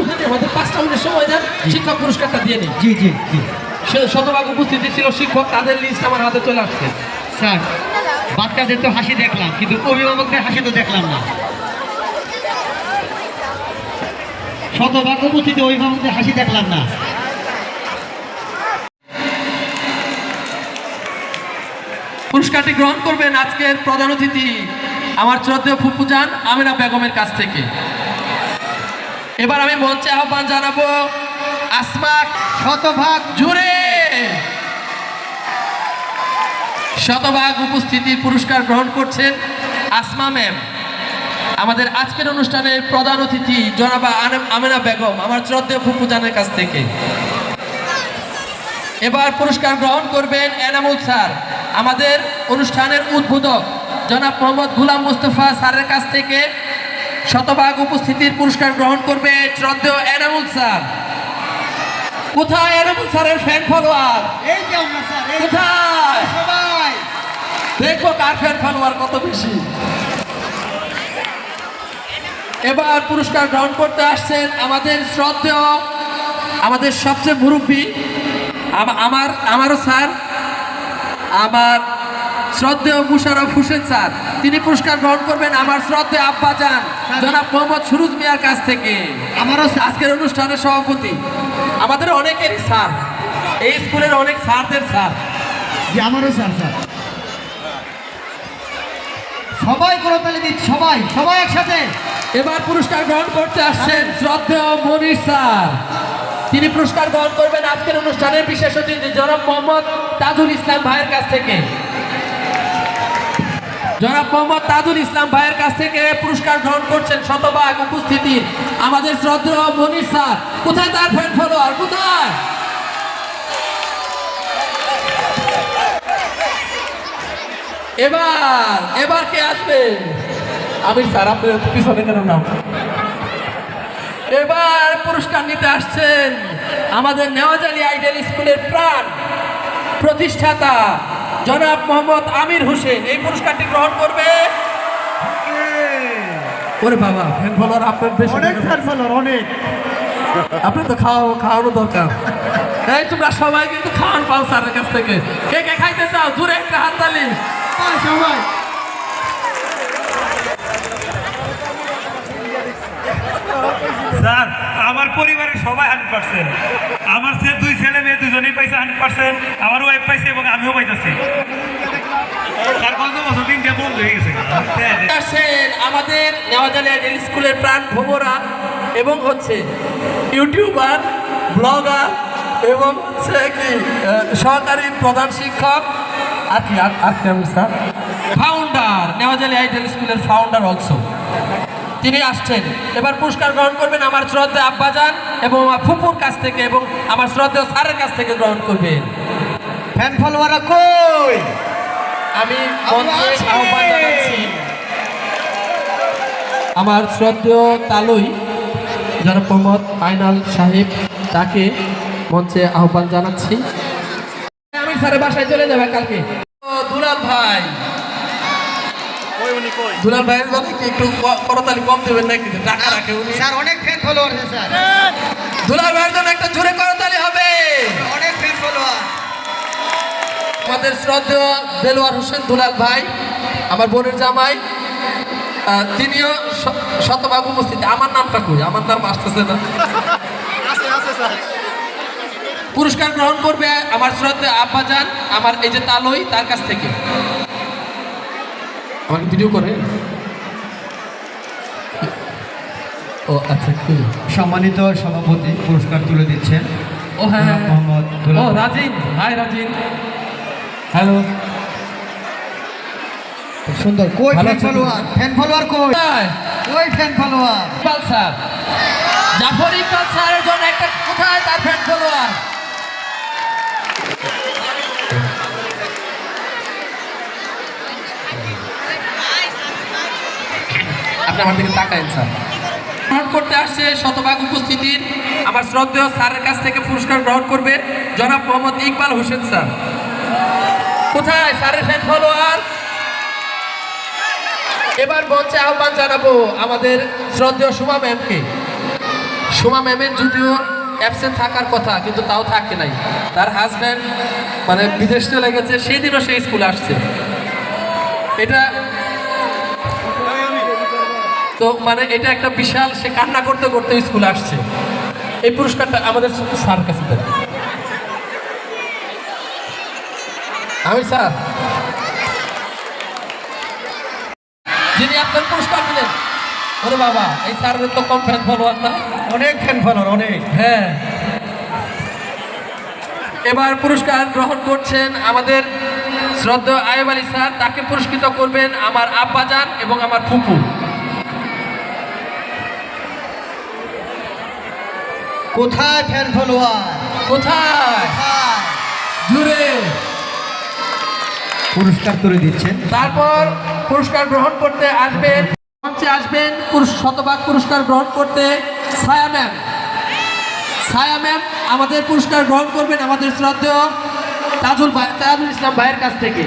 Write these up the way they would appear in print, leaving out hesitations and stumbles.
উপস্থিতি আমাদের 5টা মিনিট সময় দেন, শিক্ষক পুরস্কারটা দিয়ে নিই। জি জি জি শতভাগ উপস্থিতি ছিল শিক্ষক, তাদের লিস্ট আমার হাতে চলে আসছে। স্যার, বাচ্চাদের তো হাসি দেখলাম, কিন্তু অভিভাবকদের হাসি তো দেখলাম না। শতভাগ উপস্থিতি, অভিভাবকদের হাসি দেখলাম না। পুরস্কারটি গ্রহণ করবেন আজকের প্রধান অতিথি আমার শ্রদ্ধেয় ফুফুজান আমিনা বেগমের কাছ থেকে। এবার আমি মঞ্চে আহ্বান জানাবো আসমা। শতভাগ জুড়ে শতভাগ উপস্থিতির পুরস্কার গ্রহণ করছেন আসমা ম্যাম। আমাদের আজকের অনুষ্ঠানের প্রধান অতিথি জনাবা আমিনা বেগম আমার শ্রদ্ধেয় ফুফুজানের কাছ থেকে। এবার পুরস্কার গ্রহণ করবেন এনামুল স্যার, আমাদের অনুষ্ঠানের উদ্বোধক জনাব মোহাম্মদ গুলাম মুস্তফা স্যারের কাছ থেকে শতভাগ উপস্থিতির পুরস্কার গ্রহণ করবে শ্রদ্ধেয় এনামুল স্যার। কোথায় এনামুল স্যারের ফ্যান ফলোয়ার? এই যে আমরা স্যার, কোথায় সবাই দেখবো কার ফ্যান ফলোয়ার কত বেশি। এবার পুরস্কার গ্রহণ করতে আসছেন আমাদের শ্রদ্ধেয়, আমাদের সবচেয়ে মুরব্বী, আমারও স্যার, আমার শ্রদ্ধেয় মুশারফ হোসেন স্যার। তিনি পুরস্কার গ্রহণ করবেন আমার শ্রদ্ধেয় আব্বাজান জনাব মোহাম্মদ সুরুজ মিয়ার কাছ থেকে। আমারও আজকের অনুষ্ঠানের সভাপতি আমাদের অনেকেরই স্যার, এই স্কুলের অনেক স্যারদের স্যার। যে আমারও স্যার। স্যার সবাই করতালি দিচ্ছে, সবাই সবাই একসাথে। এবার পুরস্কার গ্রহণ করতে আসছেন শ্রদ্ধেয় মনির স্যার। তিনি পুরস্কার গ্রহণ করবেন আজকের অনুষ্ঠানের বিশেষ অতিথি জনাব মোহাম্মদ তাজুল ইসলাম ভাইয়ের কাছ থেকে। জনাব মোহাম্মদ তাজুল ইসলাম ভাইয়ের কাছ থেকে পুরস্কার গ্রহণ করছেন শতভাগ উপস্থিতি আমাদের শ্রদ্ধেয় মনির স্যার। কোথায় তার ফ্যান ফলোয়ার? কোথায়? এবার কে আসবে? আমির স্যার, আপনার পিছনে কেন নাম? এবার পুরস্কার নিতে আসছেন আমাদের নেওয়াজালি আইডিয়াল স্কুলের প্রাণ প্রতিষ্ঠাতা জনাব মোহাম্মদ আমির হোসেন। এই পুরস্কারটি গ্রহণ করবে। ওরে বাবা, ফ্যান ফলোয়ার আপনার বেশি, অনেক ফ্যান ফলোয়ার, অনেক। আপনার তো খাওয়ানো দরকার। এই তোমরা সবাই কিন্তু খাওয়ান পাও স্যারের কাছ থেকে। কে কে খাইতে চাও? জোরে একটা হাততালি। সবাই স্যার, আমার পরিবারের সবাই 100%। আমার সে 2 ছেলে মেয়ে দুজনেই পাইছে 100%। আমার ওয়াইফ পাইছে এবং আমিও পাইতেছি। তার কত বছর দিন যে বন্ধ হয়ে গেছে। আসেন আমাদের নেওয়াজালি আইডিয়াল স্কুলের প্রাণ ভোমরা এবং হচ্ছে ইউটিউবার, ব্লগার এবং হচ্ছে কি সহকারী প্রধান শিক্ষক আর কি স্যার ফাউন্ডার, নেওয়াজালি আইডিয়াল স্কুলের ফাউন্ডার অলসো। তিনি আসছেন। এবার পুরস্কার গ্রহণ করবেন আমার শ্রদ্ধেয় আব্বাজান এবং আমার ফুপুর কাছ থেকে এবং আমার শ্রদ্ধেয় স্যারের কাছ থেকে গ্রহণ করবেন। ফ্যান ফলোয়ার কই? আমি মঞ্চে আহ্বান জানাচ্ছি আমার শ্রদ্ধেয় তালুই জনাব মোহাম্মদ আইনাল সাহেব, তাকে মঞ্চে আহ্বান জানাচ্ছি। আমি স্যারের বাসায় চলে যাবে কালকে। দুলাল ভাই, দুলাল ভাইয়ের জন্য কি একটু করতালি কম দেবেন নাকি? টাকা রাখে উনি। স্যার অনেক ফ্যান ফলোয়ার আছে স্যার। দুলাল ভাইয়ের জন্য একটা জোরে করতালি হবে। অনেক ফ্যান ফলোয়ার। আমাদের শ্রদ্ধেয় দেলোয়ার হোসেন দুলাল ভাই, আমার বোনের জামাই, তিনিও শতভাগ উপস্থিত। আমার নামটা কই? আমার নাম আসতেছে না। পুরস্কার গ্রহণ করবে আমার শ্রদ্ধেয় আব্বাজান আমার এই যে তালই, তার কাছ থেকে। আমাকে ভিডিও করে। ও আচ্ছা, সম্মানিত সভাপতি পুরস্কার তুলে দিচ্ছেন। ও হ্যাঁ, মোহাম্মদ ও রাজিন। Hi Rajin, hello. সুন্দর। কই ভালো ফ্যান আছেন? ফলোয়ার? ফ্যান ফলোয়ার কই? কই fan follower? Iqbal sir, Zafar Iqbal স্যারের জন্য একটা, কোথায় তার ফ্যান ফলোয়ার? আপনি আমার দিকে তাকায়েন স্যার। গ্রহণ করতে আসছে শতভাগ উপস্থিতির আমার শ্রদ্ধেয় স্যারের কাছ থেকে পুরস্কার গ্রহণ করবে জনাব মোহাম্মদ ইকবাল হোসেন স্যার। কোথায় স্যারের ফ্যান ফলোয়ার? এবার মঞ্চে আহ্বান জানাবো আমাদের শ্রদ্ধেয় সুমা ম্যামকে। সুমা ম্যামের যদিও অ্যাবসেন্ট থাকার কথা কিন্তু তাও থাকে নাই, তার হাজব্যান্ড মানে বিদেশ চলে গেছে, সেই দিনও সেই স্কুলে আসছে। এটা তো মানে এটা একটা বিশাল, সে কান্না করতে করতে স্কুলে আসছে। এই পুরস্কারটা আমাদের স্যার কাছে দেন। আমি স্যার যিনি আপনার পুরস্কার দিলেন, ওরে বাবা এই স্যারের তো কম ফ্যান ফলোয়ার না, অনেক ফ্যান ফলোয়ার অনেক। হ্যাঁ। এবার পুরস্কার গ্রহণ করছেন আমাদের শ্রদ্ধেয় আয়ুব আলী স্যার, তাকে পুরস্কৃত করবেন আমার আব্বাজান এবং আমার ফুপু। কোথায় ফ্যান ফলোয়ার? কোথায়? জুড়ে পুরস্কার করে দিচ্ছেন। তারপর পুরস্কার গ্রহণ করতে আসবেন, মঞ্চে আসবেন শতভাগ পুরস্কার গ্রহণ করতে ছায়া ম্যাম। ছায়া ম্যাম আমাদের পুরস্কার গ্রহণ করবেন আমাদের শ্রদ্ধেয় তাজুল ইসলাম ভাইয়ের কাছ থেকে।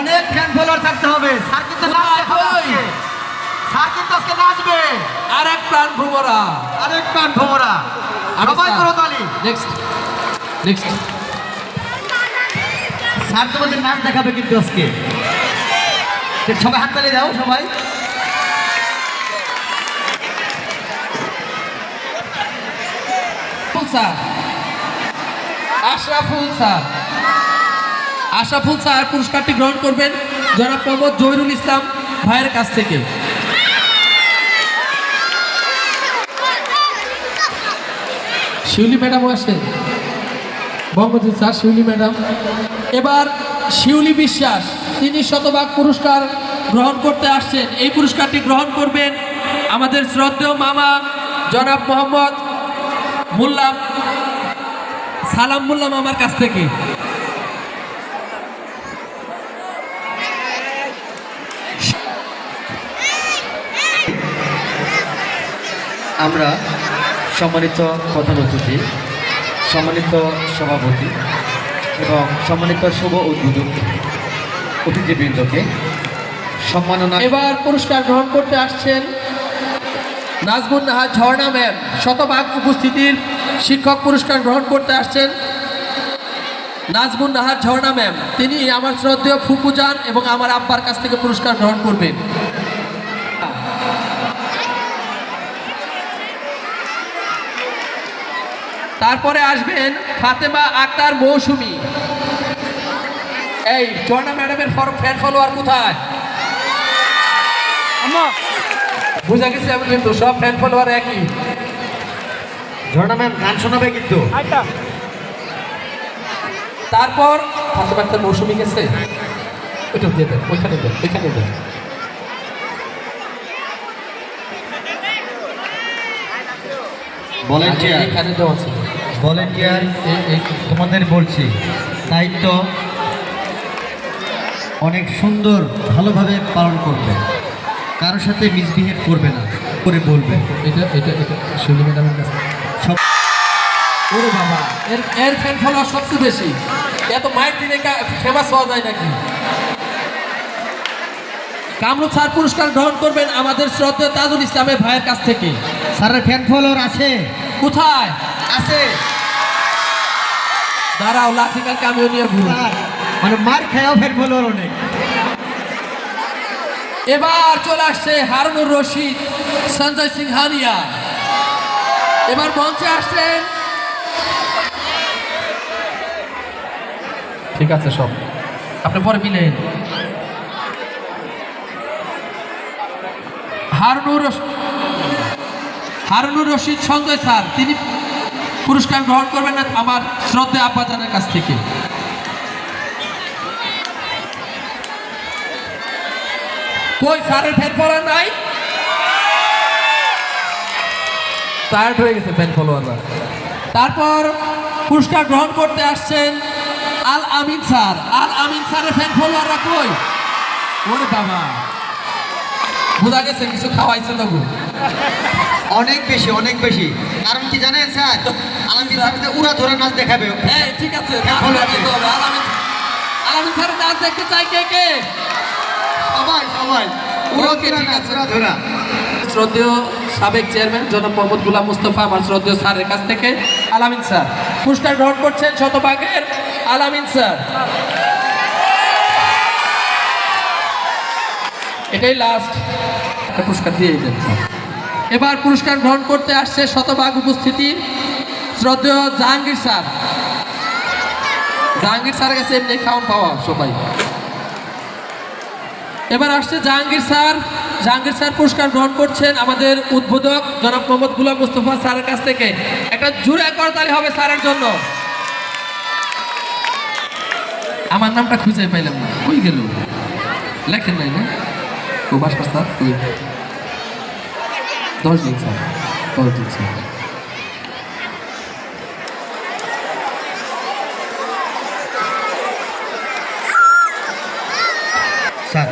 অনেক ফ্যান ফলোয়ার থাকতে হবে। স্যার কিন্তু নাচবে। আর এক প্রাণ ভ্রমরা, আরেক প্রাণ ভোমরা, সবাই করো তালি। নেক্সট নেক্সট স্যার তোমাদের নাচ দেখাবে কিন্তু আজকে। সবাই হাত তালি দাও সবাই। Sir Ashraful sir, Ashraful sir পুরস্কারটি গ্রহণ করবেন জনাব মোহাম্মদ জহিরুল ইসলাম ভাইয়ের কাছ থেকে। শিউলি ম্যাডামও আসেন, বঙ্গবন্ধু স্যার, শিউলি ম্যাডাম। এবার শিউলি বিশ্বাস, তিনি শতভাগ পুরস্কার গ্রহণ করতে আসছেন। এই পুরস্কারটি গ্রহণ করবেন আমাদের শ্রদ্ধেয় মামা জনাব মোহাম্মদ মোল্লা সালাম মোল্লা মামার কাছ থেকে। আমরা সম্মানিত প্রধান অতিথি, সম্মানিত সভাপতি এবং সম্মানিত শুভ উদ্বোধক অতিথিবৃন্দকে সম্মাননা। এবার পুরস্কার গ্রহণ করতে আসছেন নাজমুন নাহার ঝর্ণা ম্যাম, শতভাগ উপস্থিতির শিক্ষক পুরস্কার গ্রহণ করতে আসছেন নাজমুন নাহার ঝর্ণা ম্যাম। তিনি আমার শ্রদ্ধেয় ফুপুজান এবং আমার আব্বার কাছ থেকে পুরস্কার গ্রহণ করবেন। তারপরে আসবেন ফাতেমা আক্তার মৌসুমী। এই ঝর্ণা ম্যাডামের ফ্যান ফলোয়ার কোথায়? বুঝা গেছি আমি, কিন্তু সব ফ্যান ফলোয়ার একই। ঝর্ণা ম্যাম গান শোনাবে কিন্তু। তারপর ফাতেমা আক্তার মৌসুমী গেছে, ওইটা দিয়ে দেন, ওইখানে দেন, ওইখানে দেন। ভলেন্টিয়ার, এখানে দেওয়া ছিল। ভলেন্টিয়ার তোমাদের বলছি, দায়িত্ব অনেক সুন্দর ভালোভাবে পালন করবে, কারোর সাথে মিসবিহেভ করবে না, করে বলবে। এটা এটা এটা শিউলি ম্যাডামের কাছে সব ওরে বাবা, এর ফ্যান ফলোয়ার সবচেয়ে বেশি। এত মায়ের দিনে ফেমাস হওয়া যায় নাকি? কামরুল স্যার পুরস্কার গ্রহণ করবেন আমাদের শ্রদ্ধেয় তাজুল ইসলামের ভাইয়ের কাছ থেকে। স্যারের ফ্যান ফলোয়ার আছে? কোথায় আছে। দাঁড়াও, লাঠিকার কামিও নিয়ে ঘুর। মানে মার খেয়াও ফ্যান ফলোয়ার অনেক। এবার চলে আসছে হারুনুর রশিদ, সঞ্জয় সিংহানিয়া। এবার মঞ্চে আসছেন, ঠিক আছে সব আপনি পরে মিলেন। হারুনুর রশিদ সঞ্জয় স্যার, তিনি পুরস্কার গ্রহণ করবেন না আমার শ্রদ্ধা আব্বাজানের কাছ থেকে। কই স্যারের ফ্যান ফলোয়ার নাই? টায়ার্ড হয়ে গেছে ফ্যান ফলোয়াররা। তারপর পুরস্কার গ্রহণ করতে আসছেন আল আমিন স্যার। আল আমিন স্যারের ফ্যান ফলোয়াররা কই? ওরে বাবা, বোঝা গেছে কিছু খাওয়াইছে তবু। অনেক বেশি, অনেক বেশি। কারণ কি জানেন স্যার, আলমগীর স্যার উড়া ধরে নাচ দেখাবে। হ্যাঁ ঠিক আছে, আল আমিন স্যারের নাচ দেখতে চাই কে ওকে, ঠিক আছে। শ্রদ্ধেয় সাবেক চেয়ারম্যান জনাব মোহাম্মদ গোলাম মুস্তফা আমার শ্রদ্ধেয় স্যারের কাছ থেকে আলামিন স্যার পুরস্কার গ্রহণ করছেন শতভাগের আলামিন স্যার। এটাই লাস্ট পুরস্কার দিয়ে দেন স্যার। এবার পুরস্কার গ্রহণ করতে আসছে শতভাগ উপস্থিতি শ্রদ্ধেয় জাহাঙ্গীর স্যার। জাহাঙ্গীর স্যারের কাছে এমনি খাওয়ান পাওয়া সবাই। এবার আসছে জাহাঙ্গীর স্যার। জাহাঙ্গীর স্যার পুরস্কার গ্রহণ করছেন আমাদের উদ্বোধক জনাব মোহাম্মদ গোলাম মুস্তফা স্যারের কাছ থেকে। একটা জোরে করতালি হবে স্যারের জন্য। আমার নামটা খুঁজে পাইলাম না, কই গেল? লেখেন নাই না? ও ভাস্কর স্যার কই? 10 দিন স্যার, 10 দিন স্যার। স্যার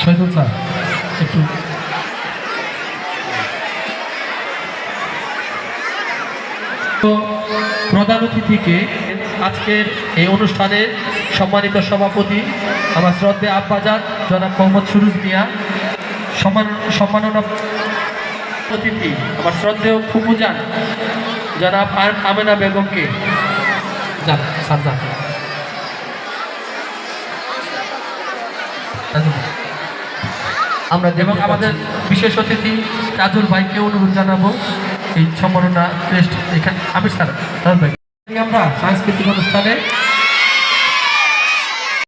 শহীদুল স্যার একটু প্রধান অতিথিকে আজকের এই অনুষ্ঠানের সম্মানিত সভাপতি আমার শ্রদ্ধেয় আব্বাজান জনাব মোহাম্মদ সুরুজ মিয়া, সম্মাননা অতিথি আমার শ্রদ্ধেয় ফুপুজান জনাব আমেনা বেগমকে যান স্যার যান। আমরা এবং আমাদের বিশেষ অতিথি কাজল ভাইকে অনুরোধ জানাবো এই সম্মাননা টেস্ট এখানে আমির স্যার ভাই আমরা সাংস্কৃতিক অনুষ্ঠানে